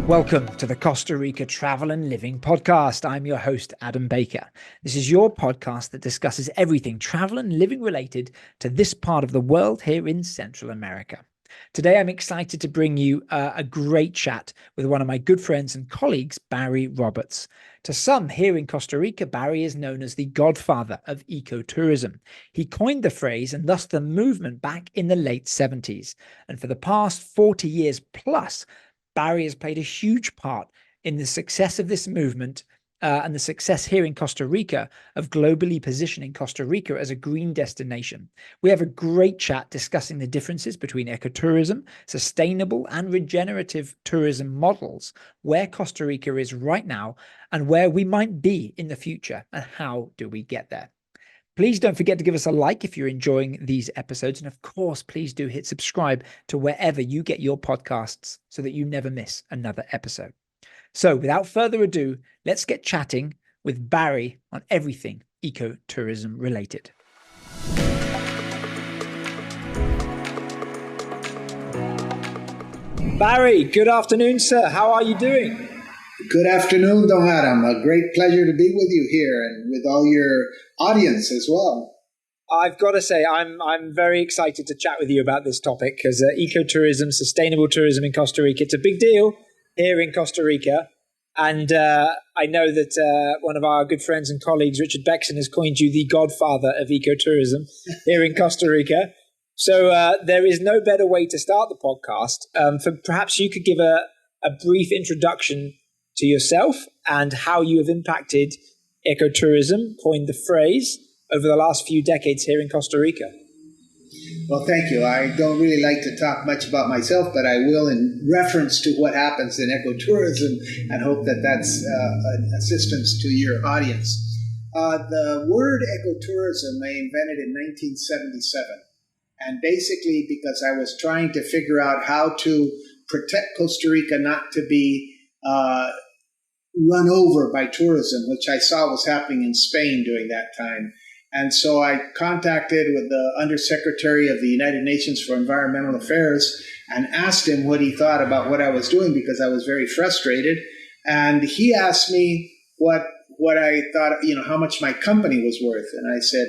Welcome to the Costa Rica Travel and Living podcast. I'm your host, Adam Baker. This is your podcast that discusses everything travel and living related to this part of the world here in Central America. Today, I'm excited to bring you a great chat with one of my good friends and colleagues, Bary Roberts. To some here in Costa Rica, Bary is known as the godfather of ecotourism. He coined the phrase and thus the movement back in the late 70s. And for the past 40 years plus, Bary has played a huge part in the success of this movement and the success here in Costa Rica of globally positioning Costa Rica as a green destination. We have a great chat discussing the differences between ecotourism, sustainable and regenerative tourism models, where Costa Rica is right now and where we might be in the future, and how do we get there. Please don't forget to give us a like if you're enjoying these episodes. And of course, please do hit subscribe to wherever you get your podcasts so that you never miss another episode. So without further ado, let's get chatting with Bary on everything ecotourism related. Bary, good afternoon, sir. How are you doing? Good afternoon, Don Adam. A great pleasure to be with you here and with all your audience as well. I've got to say, I'm very excited to chat with you about this topic because ecotourism, sustainable tourism in Costa Rica, it's a big deal here in Costa Rica. And I know that one of our good friends and colleagues, Richard Bexon, has coined you the godfather of ecotourism here in Costa Rica. So there is no better way to start the podcast. For perhaps you could give a brief introduction to yourself and how you have impacted ecotourism, coined the phrase, over the last few decades here in Costa Rica. Well, thank you. I don't really like to talk much about myself, but I will in reference to what happens in ecotourism and hope that that's an assistance to your audience. The word ecotourism I invented in 1977. And basically because I was trying to figure out how to protect Costa Rica not to be run over by tourism, which I saw was happening in Spain during that time. And so I contacted with the Undersecretary of the United Nations for Environmental Affairs and asked him what he thought about what I was doing because I was very frustrated. And he asked me what I thought, how much my company was worth. And I said,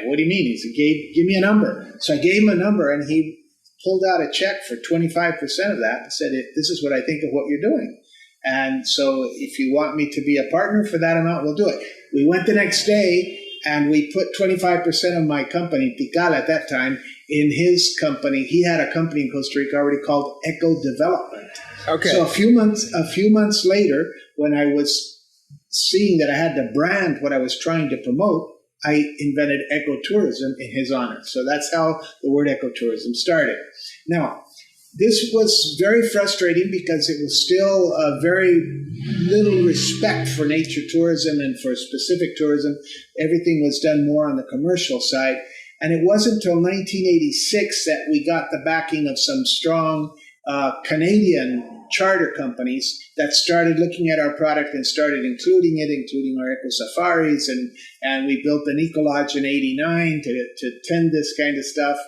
what do you mean? He said, give me a number. So I gave him a number and he pulled out a check for 25% of that and said, this is what I think of what you're doing. And so if you want me to be a partner for that amount, we'll do it. We went the next day and we put 25% of my company, Tikal at that time, in his company. He had a company in Costa Rica already called Eco Development. Okay. So a few months later, when I was seeing that I had to brand what I was trying to promote, I invented ecotourism in his honor. So that's how the word ecotourism started. Now, this was very frustrating because it was still a very little respect for nature tourism and for specific tourism. Everything was done more on the commercial side. And it wasn't until 1986 that we got the backing of some strong Canadian charter companies that started looking at our product and started including our eco safaris. And we built an Ecolodge in 89 to tend this kind of stuff.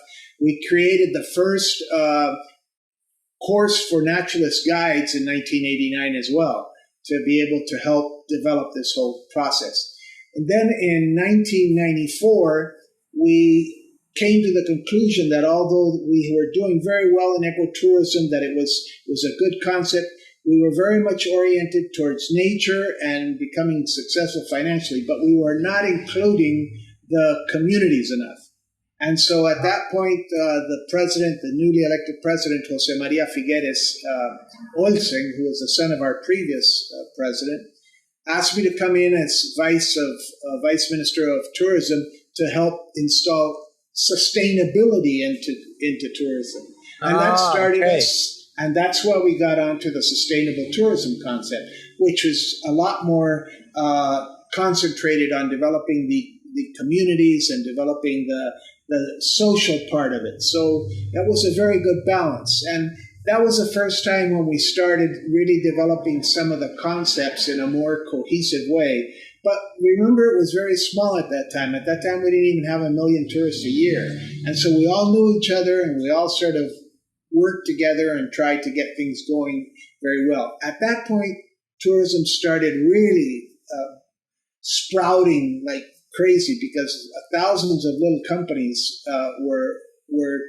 We created the first course for naturalist guides in 1989 as well, to be able to help develop this whole process. And then in 1994, we came to the conclusion that although we were doing very well in ecotourism, that it was a good concept, we were very much oriented towards nature and becoming successful financially, but we were not including the communities enough. And so at that point, the newly elected president, Jose Maria Figueres Olsen, who was the son of our previous president, asked me to come in as vice minister of tourism to help install sustainability into tourism. And that started us, and that's why we got onto the sustainable tourism concept, which was a lot more concentrated on developing the communities and developing the social part of it. So that was a very good balance. And that was the first time when we started really developing some of the concepts in a more cohesive way. But remember, it was very small at that time. At that time, we didn't even have 1 million tourists a year. And so we all knew each other, and we all sort of worked together and tried to get things going very well. At that point, tourism started really sprouting like crazy because thousands of little companies were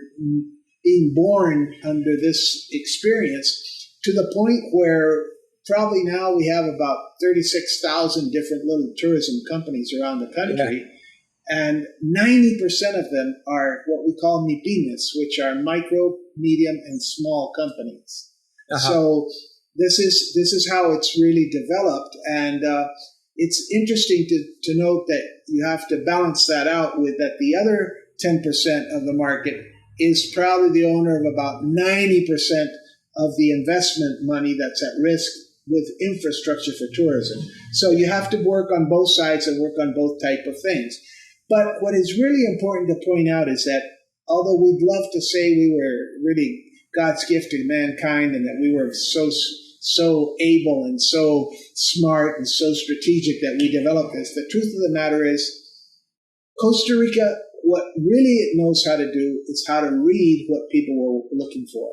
being born under this experience, to the point where probably now we have about 36,000 different little tourism companies around the country. Yeah. And 90% of them are what we call MIPIMES, which are micro, medium, and small companies. So this is how it's really developed. And it's interesting to note that you have to balance that out with that the other 10% of the market is probably the owner of about 90% of the investment money that's at risk with infrastructure for tourism. So you have to work on both sides and work on both type of things. But what is really important to point out is that although we'd love to say we were really God's gift to mankind and that we were so able and so smart and so strategic that we developed this, the truth of the matter is Costa Rica, what really it knows how to do is how to read what people were looking for.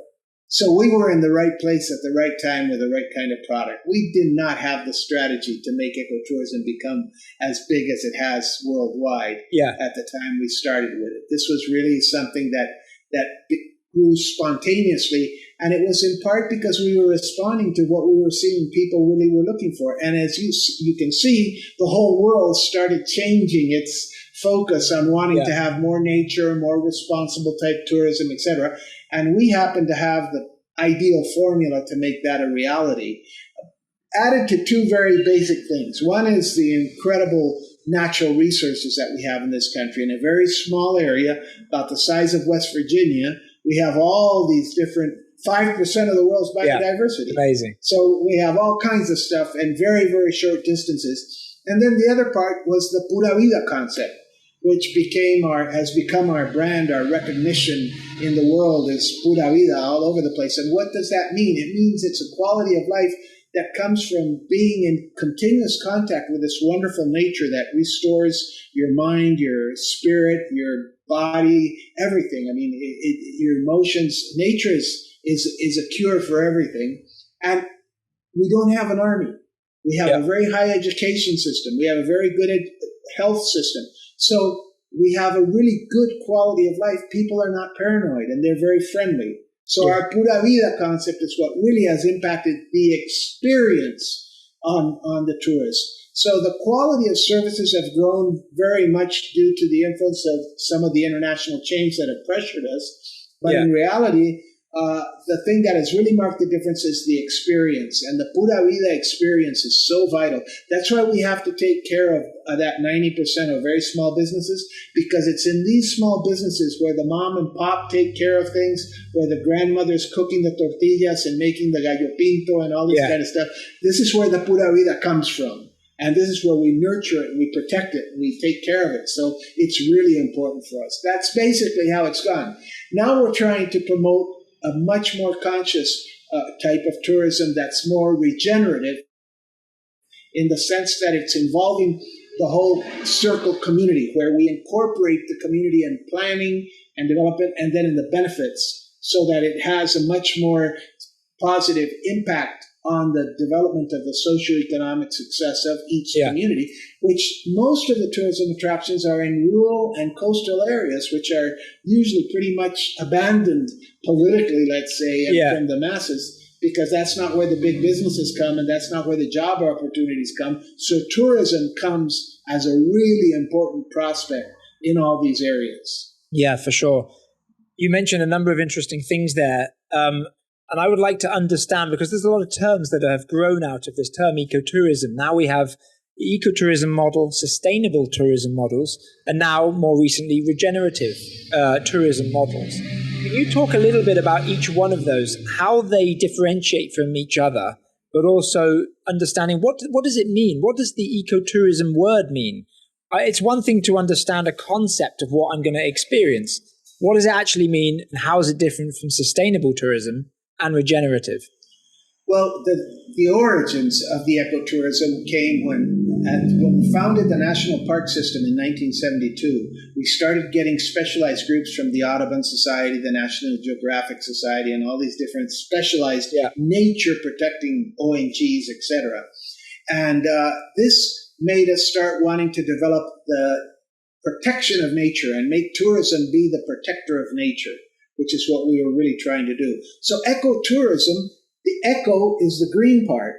So we were in the right place at the right time with the right kind of product. We did not have the strategy to make ecotourism become as big as it has worldwide at the time we started with it. This was really something that grew spontaneously, and it was in part because we were responding to what we were seeing people really were looking for. And as you can see, the whole world started changing its focus on wanting to have more nature, more responsible type tourism, etc. And we happen to have the ideal formula to make that a reality. Added to two very basic things. One is the incredible natural resources that we have in this country. In a very small area, about the size of West Virginia, we have all these different 5% of the world's biodiversity. Amazing. So we have all kinds of stuff in very, very short distances. And then the other part was the Pura Vida concept, which has become our brand, our recognition in the world is Pura Vida all over the place. And what does that mean? It means it's a quality of life that comes from being in continuous contact with this wonderful nature that restores your mind, your spirit, your body, everything. I mean, your emotions. Nature is a cure for everything. And we don't have an army. We have a very high education system. We have a very good health system. So we have a really good quality of life. People are not paranoid, and they're very friendly. So our Pura Vida concept is what really has impacted the experience on the tourist. So the quality of services have grown very much due to the influence of some of the international chains that have pressured us. But in reality, the thing that has really marked the difference is the experience. And the Pura Vida experience is so vital. That's why we have to take care of that 90% of very small businesses, because it's in these small businesses where the mom and pop take care of things, where the grandmother's cooking the tortillas and making the gallo pinto and all this kind of stuff. This is where the Pura Vida comes from. And this is where we nurture it, and we protect it, and we take care of it. So it's really important for us. That's basically how it's gone. Now we're trying to promote a much more conscious type of tourism that's more regenerative, in the sense that it's involving the whole circle community, where we incorporate the community in planning and development and then in the benefits, so that it has a much more positive impact on the development of the socioeconomic success of each community, which most of the tourism attractions are in rural and coastal areas, which are usually pretty much abandoned politically, let's say, from the masses, because that's not where the big businesses come and that's not where the job opportunities come. So tourism comes as a really important prospect in all these areas. Yeah, for sure. You mentioned a number of interesting things there. And I would like to understand, because there's a lot of terms that have grown out of this term ecotourism. Now we have the ecotourism model, sustainable tourism models, and now more recently regenerative tourism models. Can you talk a little bit about each one of those, how they differentiate from each other, but also understanding what does it mean? What does the ecotourism word mean? It's one thing to understand a concept of what I'm going to experience. What does it actually mean, and how is it different from sustainable tourism and regenerative? Well, the origins of the ecotourism came when we founded the National Park System in 1972. We started getting specialized groups from the Audubon Society, the National Geographic Society, and all these different specialized nature protecting ONGs, etc. And this made us start wanting to develop the protection of nature and make tourism be the protector of nature, which is what we were really trying to do. So ecotourism, the eco is the green part,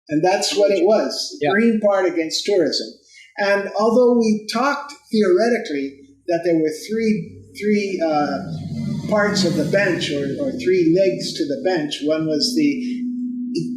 and that's what it was, the green part against tourism. And although we talked theoretically that there were three parts of the bench or three legs to the bench, one was the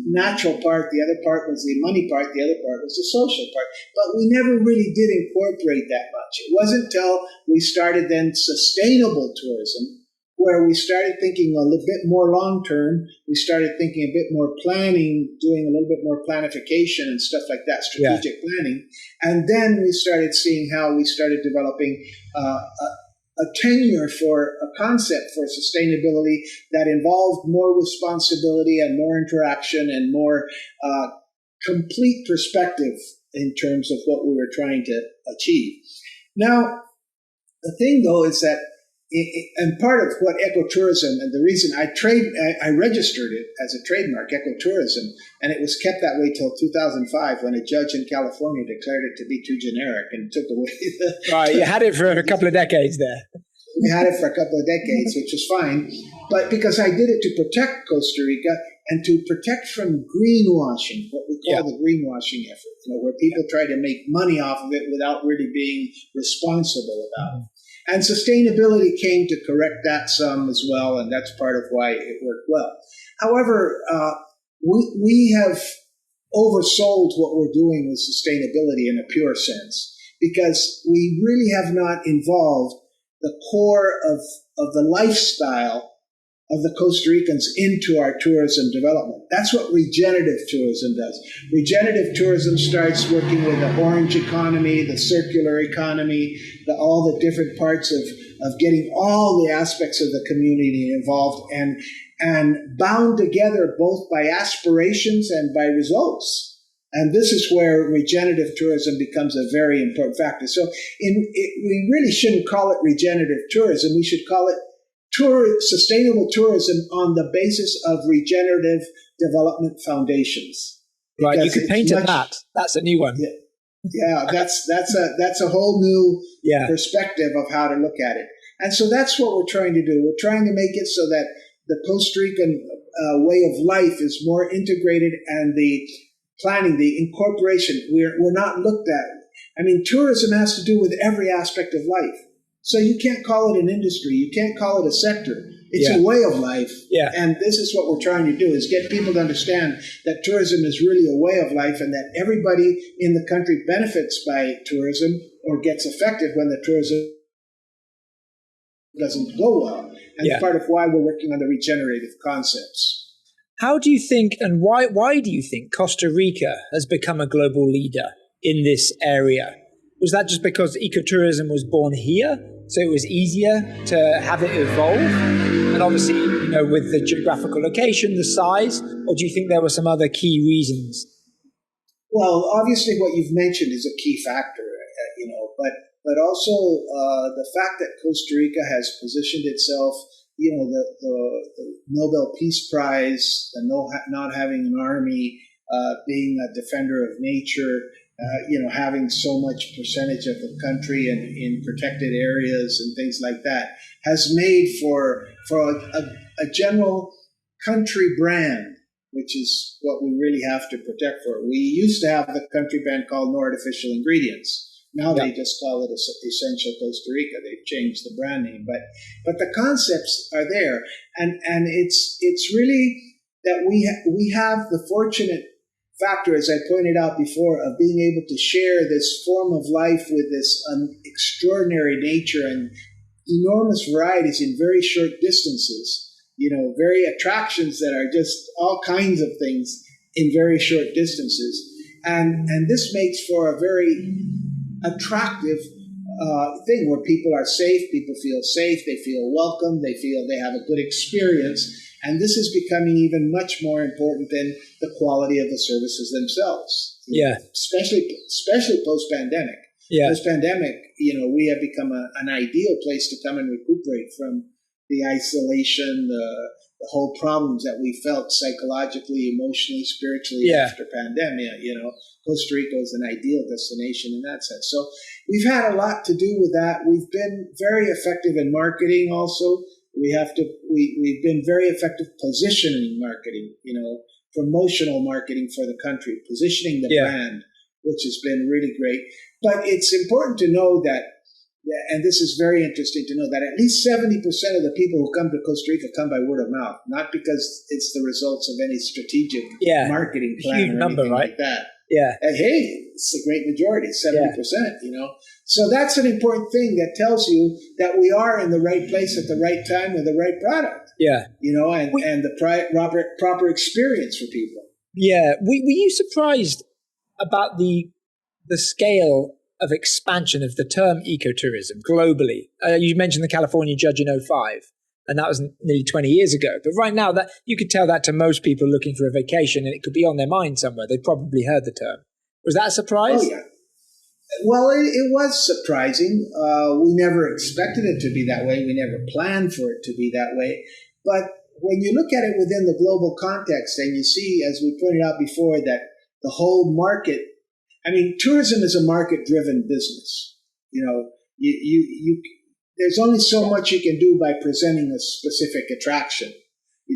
natural part, the other part was the money part, the other part was the social part. But we never really did incorporate that much. It wasn't until we started then sustainable tourism, where we started thinking a little bit more long-term. We started thinking a bit more planning, doing a little bit more planification and stuff like that, strategic planning. And then we started seeing how we started developing a tenure for a concept for sustainability that involved more responsibility and more interaction and more complete perspective in terms of what we were trying to achieve. Now, the thing, though, is that and part of what ecotourism, and the reason I registered it as a trademark, ecotourism, and it was kept that way till 2005 when a judge in California declared it to be too generic and took away the... Right, you had it for a couple of decades there. We had it for a couple of decades, which was fine, but because I did it to protect Costa Rica and to protect from greenwashing, what we call the greenwashing effort, where people try to make money off of it without really being responsible about it. And sustainability came to correct that some as well, and that's part of why it worked well. However, we have oversold what we're doing with sustainability in a pure sense, because we really have not involved the core of the lifestyle of the Costa Ricans into our tourism development. That's what regenerative tourism does. Regenerative tourism starts working with the orange economy, the circular economy, all the different parts of getting all the aspects of the community involved and bound together both by aspirations and by results. And this is where regenerative tourism becomes a very important factor. So we really shouldn't call it regenerative tourism. We should call it sustainable tourism on the basis of regenerative development foundations. Right, you could paint it that. That's a new one. Yeah, that's a whole new perspective of how to look at it. And so that's what we're trying to do. We're trying to make it so that the Costa Rican way of life is more integrated, and the planning, the incorporation, we're not looked at. I mean, tourism has to do with every aspect of life. So you can't call it an industry. You can't call it a sector. It's a way of life. Yeah. And this is what we're trying to do, is get people to understand that tourism is really a way of life, and that everybody in the country benefits by tourism or gets affected when the tourism doesn't go well. And part of why we're working on the regenerative concepts. How do you think, and why do you think Costa Rica has become a global leader in this area? Was that just because ecotourism was born here, so it was easier to have it evolve? And obviously, with the geographical location, the size, or do you think there were some other key reasons? Well, obviously what you've mentioned is a key factor, but also the fact that Costa Rica has positioned itself, the Nobel Peace Prize, the not having an army, being a defender of nature, having so much percentage of the country and in protected areas and things like that, has made for a general country brand, which is what we really have to protect for. We used to have the country brand called No Artificial Ingredients. Now they just call it Essential Costa Rica. They've changed the brand name, but the concepts are there, and it's really that we have the fortunate factor, as I pointed out before, of being able to share this form of life with this extraordinary nature and enormous varieties in very short distances. Very attractions that are just all kinds of things in very short distances, and this makes for a very attractive thing where people are safe, people feel safe, they feel welcome, they feel they have a good experience. And this is becoming even much more important than the quality of the services themselves. Especially post-pandemic. Yeah. Post-pandemic, we have become an ideal place to come and recuperate from the isolation, the whole problems that we felt psychologically, emotionally, spiritually after pandemic. Costa Rica is an ideal destination in that sense. So we've had a lot to do with that. We've been very effective in marketing also. We've been very effective positioning marketing, promotional marketing for the country, positioning the brand, which has been really great. But it's important to know that, and this is very interesting to know, that at least 70% of the people who come to Costa Rica come by word of mouth, not because it's the results of any strategic marketing plan huge or number, anything right? like that. Yeah. And hey, it's a great majority, 70%, So that's an important thing that tells you that we are in the right place at the right time with the right product. Yeah. And the proper experience for people. Yeah. Were you surprised about the scale of expansion of the term ecotourism globally? You mentioned the California judge in 2005, and that was nearly 20 years ago. But right now, that you could tell that to most people looking for a vacation, and it could be on their mind somewhere. They probably heard the term. Was that a surprise? Oh, yeah. Well, it was surprising. We never expected it to be that way. We never planned for it to be that way. But when you look at it within the global context, and you see, as we pointed out before, that the whole market, tourism is a market-driven business. There's only so much you can do by presenting a specific attraction.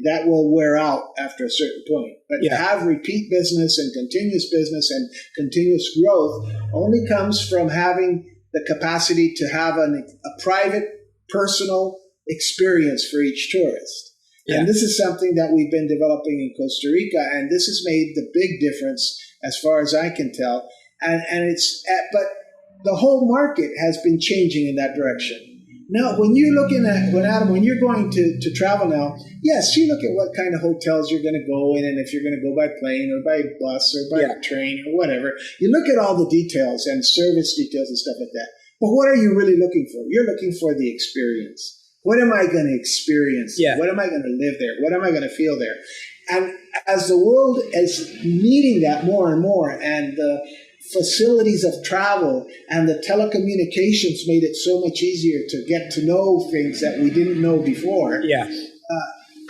That will wear out after a certain point. But to have repeat business and continuous growth only comes from having the capacity to have a private, personal experience for each tourist. Yeah. And this is something that we've been developing in Costa Rica, and this has made the big difference as far as I can tell. But the whole market has been changing in that direction. Now, when you're going to travel now, yes, you look at what kind of hotels you're going to go in, and if you're going to go by plane or by bus or by train or whatever, you look at all the details and service details and stuff like that. But what are you really looking for? You're looking for the experience. What am I going to experience? Yeah. What am I going to live there? What am I going to feel there? And as the world is needing that more and more, and the facilities of travel and the telecommunications made it so much easier to get to know things that we didn't know before. Yeah.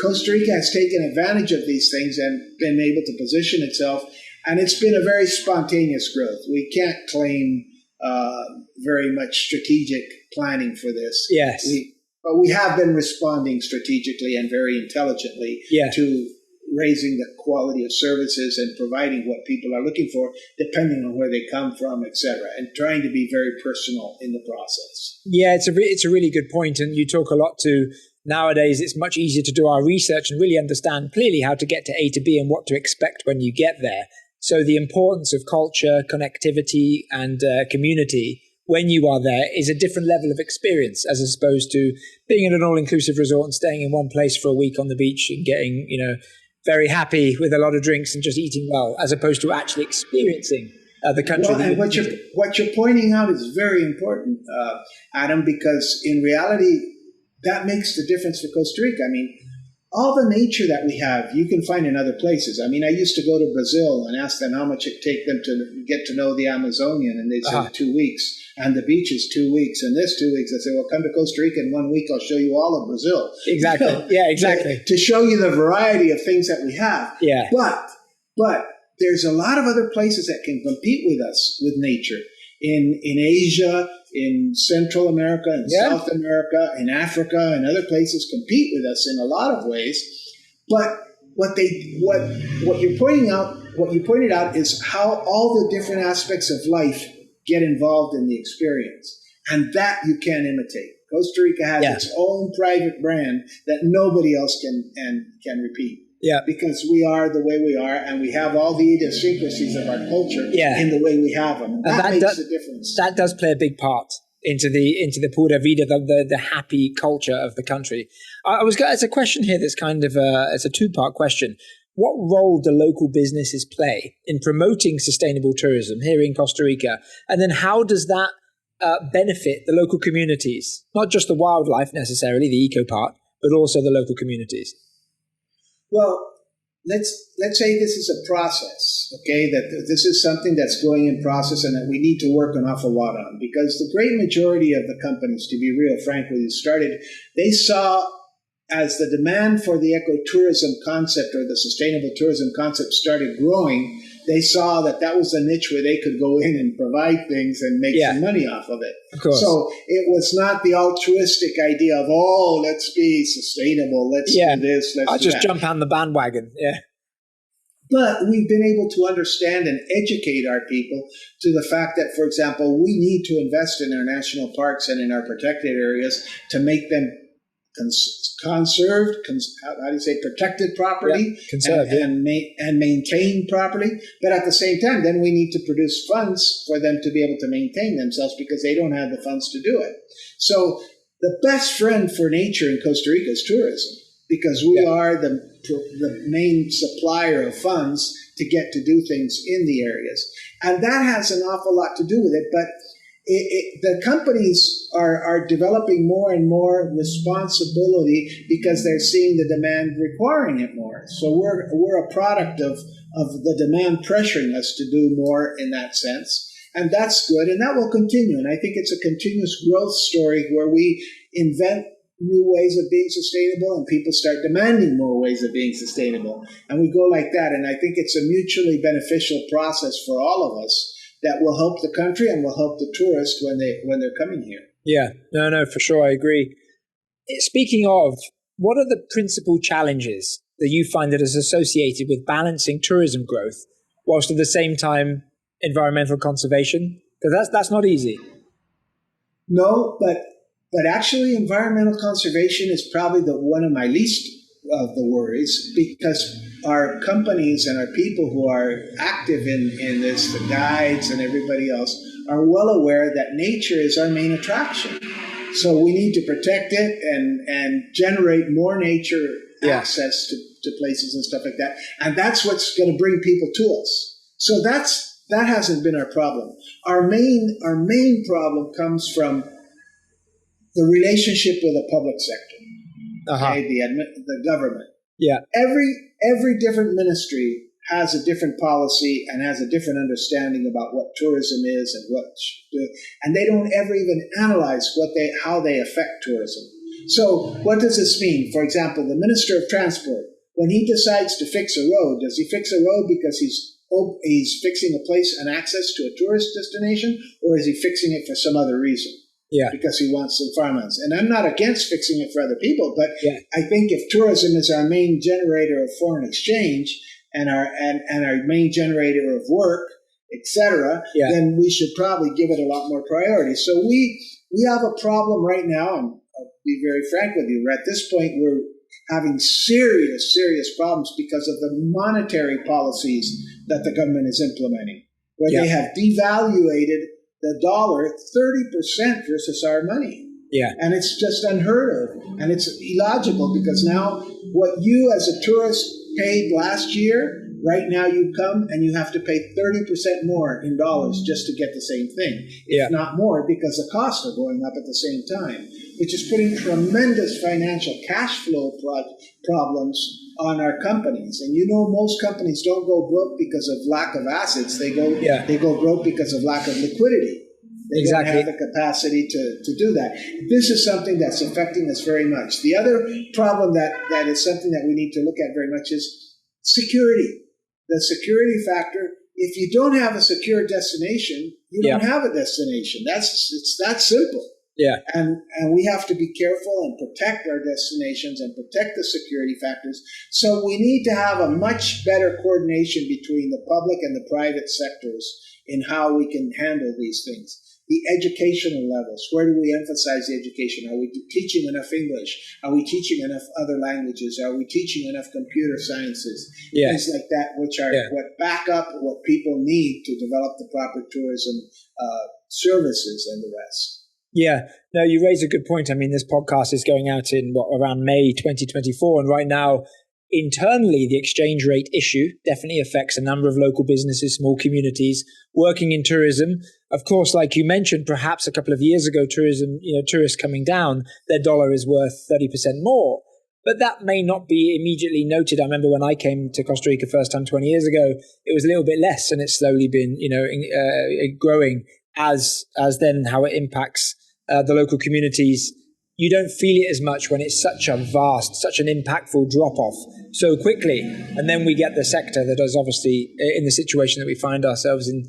Costa Rica has taken advantage of these things and been able to position itself, and it's been a very spontaneous growth. We can't claim very much strategic planning for this. Yes. But we have been responding strategically and very intelligently to raising the quality of services and providing what people are looking for, depending on where they come from, etc., and trying to be very personal in the process. Yeah, it's a really good point, and you talk a lot to nowadays. It's much easier to do our research and really understand clearly how to get to A to B and what to expect when you get there. So the importance of culture, connectivity, and community when you are there is a different level of experience, as opposed to being in an all-inclusive resort and staying in one place for a week on the beach and getting, very happy with a lot of drinks and just eating well, as opposed to actually experiencing the country. Well, and what you're pointing out is very important, Adam, because in reality, that makes the difference for Costa Rica. All the nature that we have, you can find in other places. I used to go to Brazil and ask them how much it take them to get to know the Amazonian, and they'd say 2 weeks, and the beach is 2 weeks, and this 2 weeks. I say, well, come to Costa Rica in 1 week, I'll show you all of Brazil. Exactly. Yeah, exactly. To show you the variety of things that we have. Yeah. But there's a lot of other places that can compete with us with nature. In Asia, in Central America, in South America, in Africa, and other places compete with us in a lot of ways. But what you pointed out is how all the different aspects of life get involved in the experience, and that you can't imitate. Costa Rica has its own private brand that nobody else can repeat. Yeah, because we are the way we are, and we have all the idiosyncrasies of our culture in the way we have them. That makes a difference. That does play a big part into the pura vida, the happy culture of the country. It's a question here that's kind of it's a two-part question. What role do local businesses play in promoting sustainable tourism here in Costa Rica? And then how does that benefit the local communities? Not just the wildlife necessarily, the eco part, but also the local communities. Well, let's say this is a process, okay? That this is something that's going in process and that we need to work an awful lot on, because the great majority of the companies, to be real frank with you, they saw as the demand for the ecotourism concept or the sustainable tourism concept started growing, they saw that that was a niche where they could go in and provide things and make some money off of it. Of course. So it was not the altruistic idea of, oh, let's be sustainable, let's do this, let's I'll do just that. jump on the bandwagon. Yeah. But we've been able to understand and educate our people to the fact that, for example, we need to invest in our national parks and in our protected areas to make them conserved, protected properly, and maintained properly. But at the same time, then we need to produce funds for them to be able to maintain themselves, because they don't have the funds to do it. So the best friend for nature in Costa Rica is tourism, because we are the main supplier of funds to get to do things in the areas. And that has an awful lot to do with it. But the companies are developing more and more responsibility because they're seeing the demand requiring it more. So we're a product of the demand pressuring us to do more in that sense. And that's good, and that will continue. And I think it's a continuous growth story where we invent new ways of being sustainable and people start demanding more ways of being sustainable. And we go like that. And I think it's a mutually beneficial process for all of us that will help the country and will help the tourists when they're coming here. Yeah, no, for sure, I agree. Speaking of, what are the principal challenges that you find that is associated with balancing tourism growth whilst at the same time environmental conservation? Because that's not easy. No, but actually environmental conservation is probably one of my least of the worries, because our companies and our people who are active in this, the guides and everybody else, are well aware that nature is our main attraction. So we need to protect it and generate more nature access to places and stuff like that. And that's what's going to bring people to us. So that hasn't been our problem. Our main problem comes from the relationship with the public sector, okay, the government. Yeah. Every different ministry has a different policy and has a different understanding about what tourism is and what should do, and they don't ever even analyze how they affect tourism. So what does this mean? For example, the Minister of Transport, when he decides to fix a road, does he fix a road because he's fixing a place and access to a tourist destination, or is he fixing it for some other reason? Yeah, because he wants some farmlands. And I'm not against fixing it for other people, but I think if tourism is our main generator of foreign exchange and our main generator of work, etc., then we should probably give it a lot more priority. So we have a problem right now, and I'll be very frank with you. At this point, we're having serious problems because of the monetary policies that the government is implementing, where they have devaluated the dollar 30% versus our money. Yeah. And it's just unheard of. And it's illogical, because now what you as a tourist paid last year, right now you come and you have to pay 30% more in dollars just to get the same thing, if not more, because the costs are going up at the same time, which is putting tremendous financial cash flow problems on our companies. And most companies don't go broke because of lack of assets. They go broke because of lack of liquidity. They don't have the capacity to do that. This is something that's affecting us very much. The other problem that is something that we need to look at very much is security. The security factor. If you don't have a secure destination, you don't have a destination. It's that simple. Yeah. And we have to be careful and protect our destinations and protect the security factors. So we need to have a much better coordination between the public and the private sectors in how we can handle these things. The educational levels, where do we emphasize the education? Are we teaching enough English? Are we teaching enough other languages? Are we teaching enough computer sciences? Things like that, which are what back up what people need to develop the proper tourism services and the rest. Yeah, no, you raise a good point. I mean, this podcast is going out in around May 2024. And right now, internally, the exchange rate issue definitely affects a number of local businesses, small communities working in tourism. Of course, like you mentioned, perhaps a couple of years ago, tourists coming down, their dollar is worth 30% more. But that may not be immediately noted. I remember when I came to Costa Rica first time 20 years ago, it was a little bit less, and it's slowly been, growing as then how it impacts the local communities. You don't feel it as much when it's such an impactful drop-off so quickly. And then we get the sector that is obviously in the situation that we find ourselves in,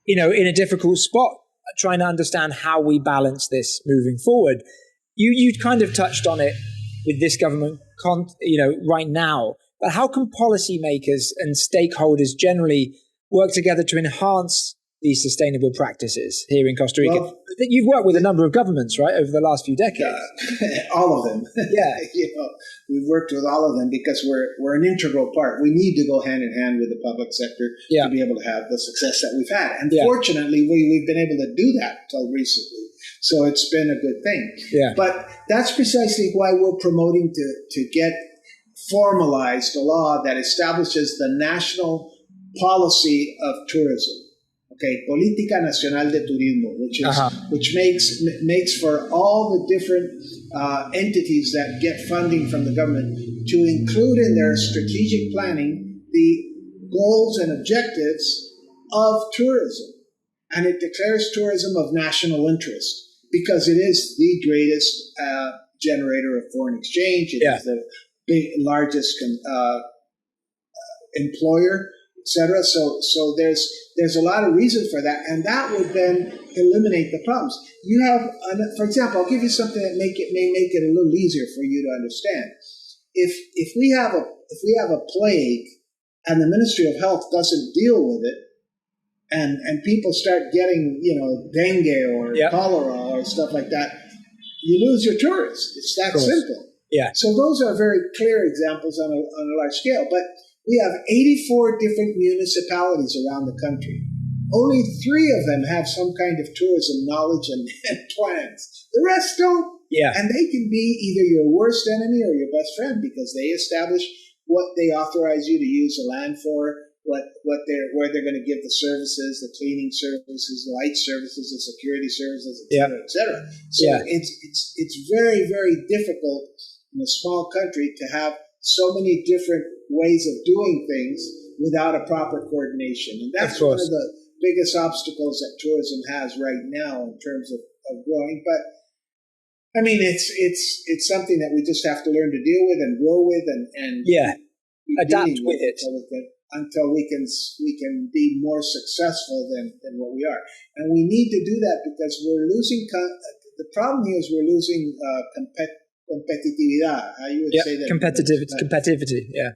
in a difficult spot, trying to understand how we balance this moving forward. You kind of touched on it with this government, right now. But how can policymakers and stakeholders generally work together to enhance these sustainable practices here in Costa Rica? Well, you've worked with a number of governments, right, over the last few decades. All of them. Yeah. We've worked with all of them because we're an integral part. We need to go hand in hand with the public sector to be able to have the success that we've had. And fortunately, we've been able to do that until recently. So it's been a good thing. Yeah. But that's precisely why we're promoting to get formalized a law that establishes the national policy of tourism. Okay, Política Nacional de Turismo, which makes for all the different entities that get funding from the government to include in their strategic planning the goals and objectives of tourism. And it declares tourism of national interest because it is the greatest generator of foreign exchange. It is the largest employer, etc. So there's a lot of reasons for that, and that would then eliminate the problems. You have, for example, I'll give you something that may make it a little easier for you to understand. If we have a plague and the Ministry of Health doesn't deal with it, and people start getting dengue or cholera or stuff like that, you lose your tourists. It's that simple. Yeah. So those are very clear examples on a large scale, but we have 84 different municipalities around the country. Only 3 of them have some kind of tourism knowledge and plans. The rest don't. Yeah. And they can be either your worst enemy or your best friend because they establish what they authorize you to use the land for, where they're going to give the services, the cleaning services, the light services, the security services, et cetera, et cetera. So it's very, very difficult in a small country to have so many different ways of doing things without a proper coordination. And that's one of the biggest obstacles that tourism has right now in terms of growing. But I mean, it's something that we just have to learn to deal with and grow with and adapt with it until we can be more successful than what we are. And we need to do that because we're losing. The problem here is we're losing competitividad. How you would say that? Competitivity. Yeah.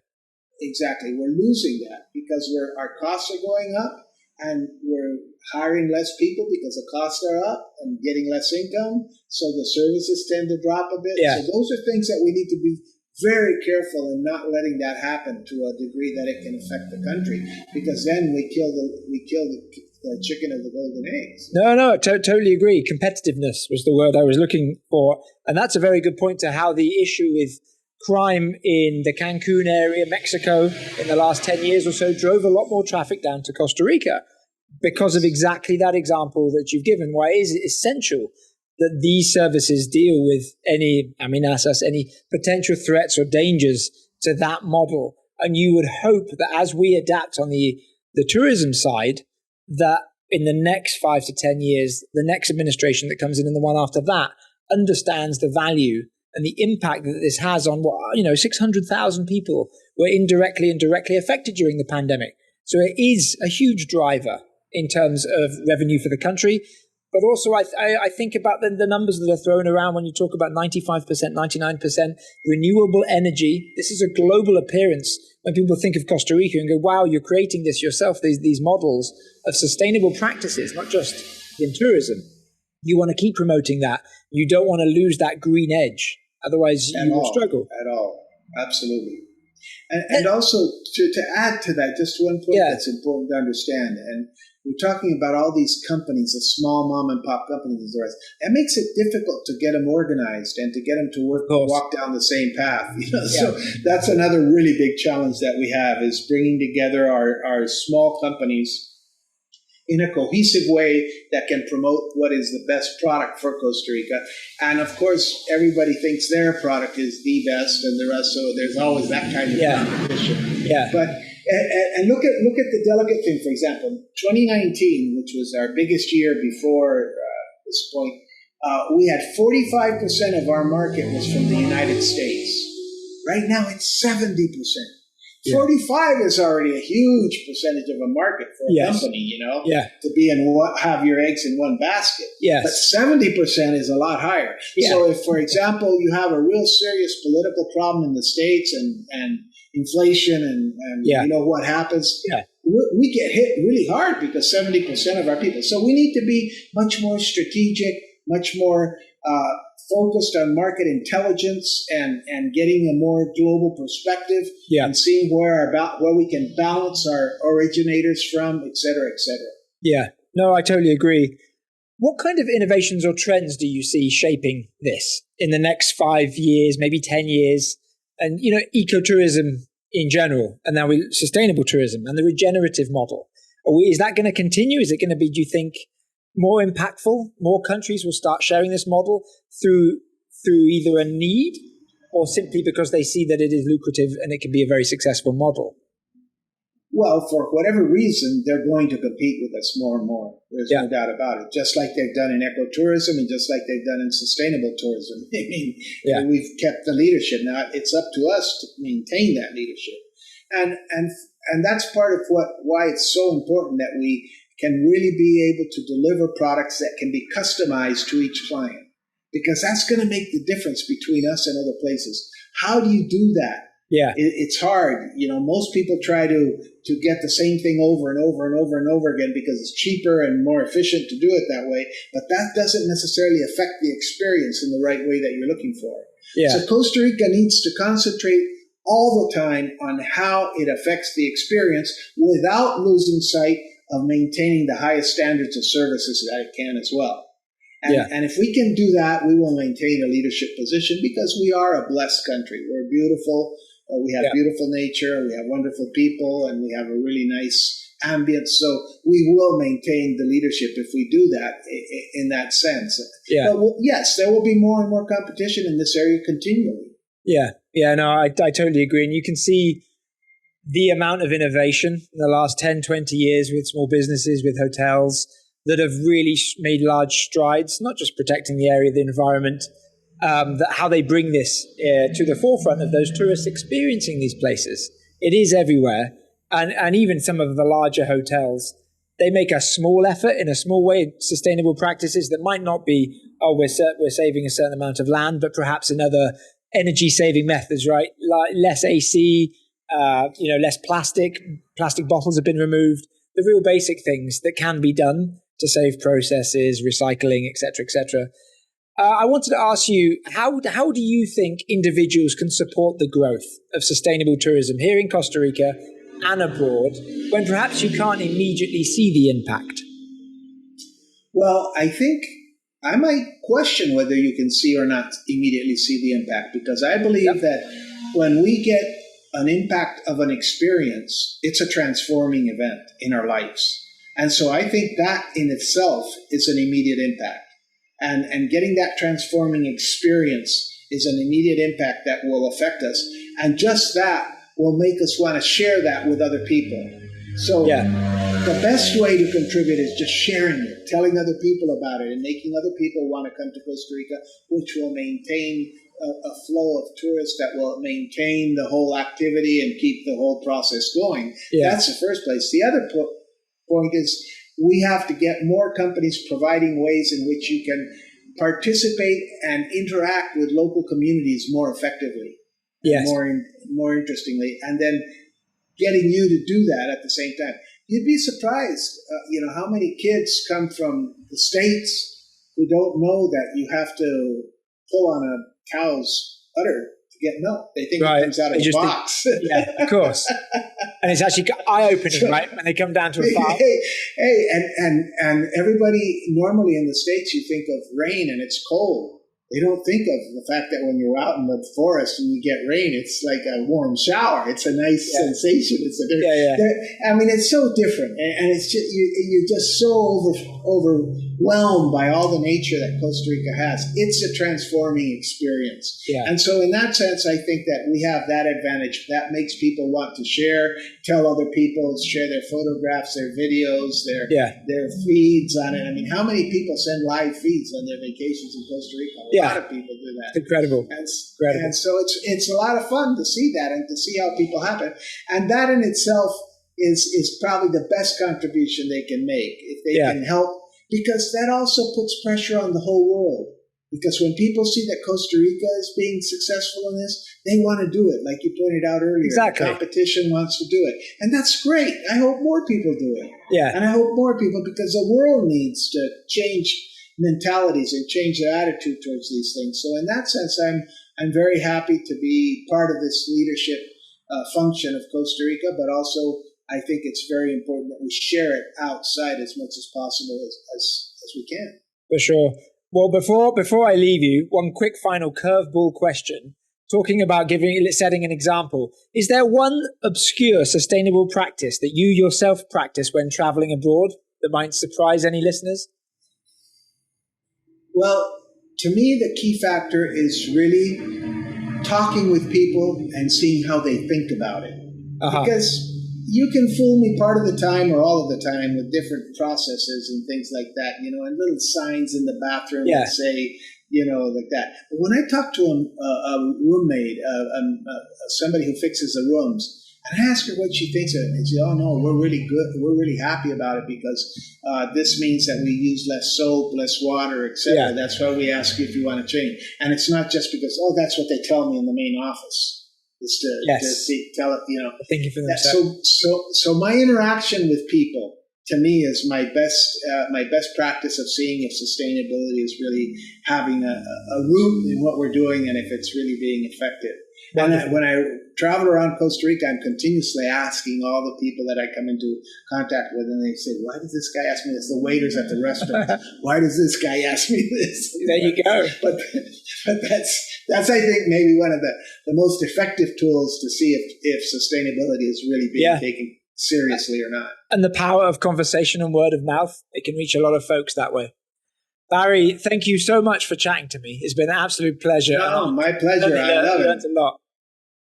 Exactly. We're losing that because our costs are going up and we're hiring less people because the costs are up and getting less income. So the services tend to drop a bit. Yeah. So those are things that we need to be very careful in not letting that happen to a degree that it can affect the country, because then we kill the chicken of the golden eggs. No, totally agree. Competitiveness was the word I was looking for. And that's a very good point to how the issue with crime in the Cancun area, Mexico, in the last 10 years or so drove a lot more traffic down to Costa Rica because of exactly that example that you've given, why it is essential that these services deal with any potential threats or dangers to that model. And you would hope that as we adapt on the tourism side, that in the next 5 to 10 years, the next administration that comes in and the one after that understands the value and the impact that this has on 600,000 people were indirectly and directly affected during the pandemic. So it is a huge driver in terms of revenue for the country. But also I think about the numbers that are thrown around when you talk about 95%, 99% renewable energy. This is a global appearance when people think of Costa Rica and go, wow, you're creating this yourself, these models of sustainable practices, not just in tourism. You want to keep promoting that. You don't want to lose that green edge. Otherwise, you will struggle. At all. Absolutely. And also, to add to that, just one point that's important to understand, and we're talking about all these companies, the small mom and pop companies, that makes it difficult to get them organized and to get them to walk down the same path. So that's another really big challenge that we have, is bringing together our small companies in a cohesive way that can promote what is the best product for Costa Rica. And of course, everybody thinks their product is the best and the rest, so there's always that kind of competition. Yeah. But and look at the delegate thing, for example. 2019, which was our biggest year before this point, we had 45% of our market was from the United States. Right now, it's 70%. 45 is already a huge percentage of a market for a company, to be have your eggs in one basket. Yes. But 70% is a lot higher. Yeah. So if, for example, you have a real serious political problem in the States and inflation and you know what happens, we get hit really hard because 70% of our people. So we need to be much more strategic, much more focused on market intelligence and getting a more global perspective and seeing where we can balance our originators from, et cetera, et cetera. Yeah, no, I totally agree. What kind of innovations or trends do you see shaping this in the next 5 years, maybe 10 years? And, ecotourism in general, and now sustainable tourism and the regenerative model. Is that going to continue? Is it going to be, do you think, more impactful? More countries will start sharing this model through either a need or simply because they see that it is lucrative and it can be a very successful model? Well, for whatever reason, they're going to compete with us more and more. There's no doubt about it. Just like they've done in ecotourism and just like they've done in sustainable tourism. I mean, we've kept the leadership. Now, it's up to us to maintain that leadership. And that's part of why it's so important that we can really be able to deliver products that can be customized to each client. Because that's going to make the difference between us and other places. How do you do that? Yeah, it's hard. Most people try to get the same thing over and over and over and over again because it's cheaper and more efficient to do it that way. But that doesn't necessarily affect the experience in the right way that you're looking for. Yeah. So Costa Rica needs to concentrate all the time on how it affects the experience without losing sight of maintaining the highest standards of services that it can as well. And if we can do that, we will maintain a leadership position because we are a blessed country. We're beautiful. We have beautiful nature. We have wonderful people, and we have a really nice ambience. So we will maintain the leadership if we do that in that sense. Yeah. But yes, there will be more and more competition in this area continually. Yeah, no, I totally agree. And you can see the amount of innovation in the last 10, 20 years with small businesses, with hotels that have really made large strides, not just protecting the area, the environment, how they bring this to the forefront of those tourists experiencing these places. It is everywhere. And even some of the larger hotels, they make a small effort in a small way, sustainable practices that might not be, we're saving a certain amount of land, but perhaps another energy-saving methods, right? Less AC, less plastic. Plastic bottles have been removed. The real basic things that can be done to save processes, recycling, et cetera, et cetera. I wanted to ask you, how do you think individuals can support the growth of sustainable tourism here in Costa Rica and abroad when perhaps you can't immediately see the impact? Well, I think I might question whether you can see or not immediately see the impact, because I believe that when we get an impact of an experience, it's a transforming event in our lives. And so I think that in itself is an immediate impact. And getting that transforming experience is an immediate impact that will affect us. And just that will make us want to share that with other people. So the best way to contribute is just sharing it, telling other people about it, and making other people want to come to Costa Rica, which will maintain a flow of tourists that will maintain the whole activity and keep the whole process going. Yeah. That's the first place. The other point is we have to get more companies providing ways in which you can participate and interact with local communities more effectively, more interestingly, and then getting you to do that at the same time. You'd be surprised, how many kids come from the States who don't know that you have to pull on a cow's udder to get milk. They think it comes out of a box. Yeah, of course. And it's actually eye-opening, right, when they come down to a farm. Hey, and everybody, normally in the States, you think of rain and it's cold. They don't think of the fact that when you're out in the forest and you get rain, it's like a warm shower. It's a nice sensation. It's a I mean, it's so different, and it's just you're just so overwhelmed by all the nature that Costa Rica has. It's a transforming experience, and so in that sense, I think that we have that advantage. That makes people want to share, tell other people, share their photographs, their videos, their feeds on it. I mean, how many people send live feeds on their vacations in Costa Rica? A lot of people do that. It's incredible. And so it's a lot of fun to see that and to see how people happen. And that in itself is probably the best contribution they can make if they can help, because that also puts pressure on the whole world. Because when people see that Costa Rica is being successful in this, they want to do it, like you pointed out earlier. Exactly. The competition wants to do it. And that's great. I hope more people do it. Yeah. And I hope more people, because the world needs to change mentalities and change their attitude towards these things. So in that sense, I'm very happy to be part of this leadership function of Costa Rica, but also I think it's very important that we share it outside as much as possible as we can. For sure. Well, before I leave you, one quick final curveball question. Talking about setting an example, is there one obscure sustainable practice that you yourself practice when traveling abroad that might surprise any listeners? Well, to me, the key factor is really talking with people and seeing how they think about it. Because you can fool me part of the time or all of the time with different processes and things like that, and little signs in the bathroom that say, like that. But when I talk to a roommate, somebody who fixes the rooms, and I ask her what she thinks of it, and she says, "Oh no, we're really good. We're really happy about it because this means that we use less soap, less water, etc. That's why we ask you if you want to change." And it's not just because, that's what they tell me in the main office. Is to tell it, Thank you for that. So my interaction with people, to me, is my best practice of seeing if sustainability is really having a root in what we're doing and if it's really being effective. And when I travel around Costa Rica, I'm continuously asking all the people that I come into contact with, and they say, "Why does this guy ask me this?" The waiters at the restaurant, "Why does this guy ask me this?" There you go. But that's I think maybe one of the most effective tools to see if sustainability is really being taken seriously or not. And the power of conversation and word of mouth, it can reach a lot of folks that way. Bary, thank you so much for chatting to me. It's been an absolute pleasure. No, my pleasure. I love it. I learned a lot.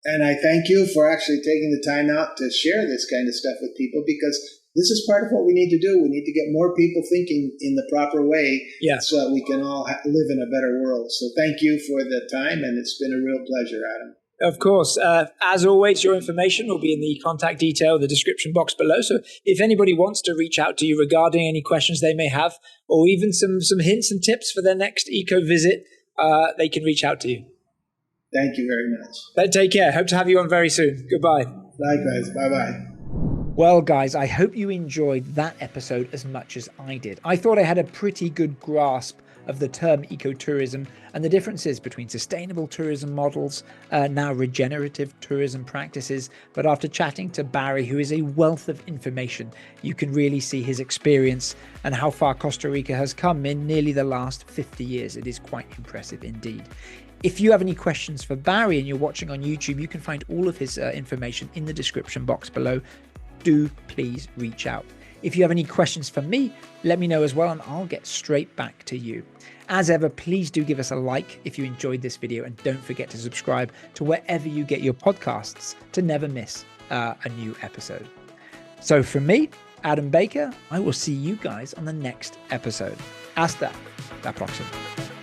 And I thank you for actually taking the time out to share this kind of stuff with people, because this is part of what we need to do. We need to get more people thinking in the proper way so that we can all live in a better world. So thank you for the time, and it's been a real pleasure, Adam. Of course. As always, your information will be in the contact detail, the description box below. So if anybody wants to reach out to you regarding any questions they may have, or even some hints and tips for their next eco visit, they can reach out to you. Thank you very much. Take care. Hope to have you on very soon. Goodbye. Likewise. Bye-bye. Well, guys, I hope you enjoyed that episode as much as I did. I thought I had a pretty good grasp of the term ecotourism and the differences between sustainable tourism models, now regenerative tourism practices. But after chatting to Bary, who is a wealth of information, you can really see his experience and how far Costa Rica has come in nearly the last 50 years. It is quite impressive indeed. If you have any questions for Bary and you're watching on YouTube, you can find all of his information in the description box below. Do please reach out. If you have any questions for me, let me know as well, and I'll get straight back to you. As ever, please do give us a like if you enjoyed this video, and don't forget to subscribe to wherever you get your podcasts to never miss a new episode. So from me, Adam Baker, I will see you guys on the next episode. Hasta la próxima.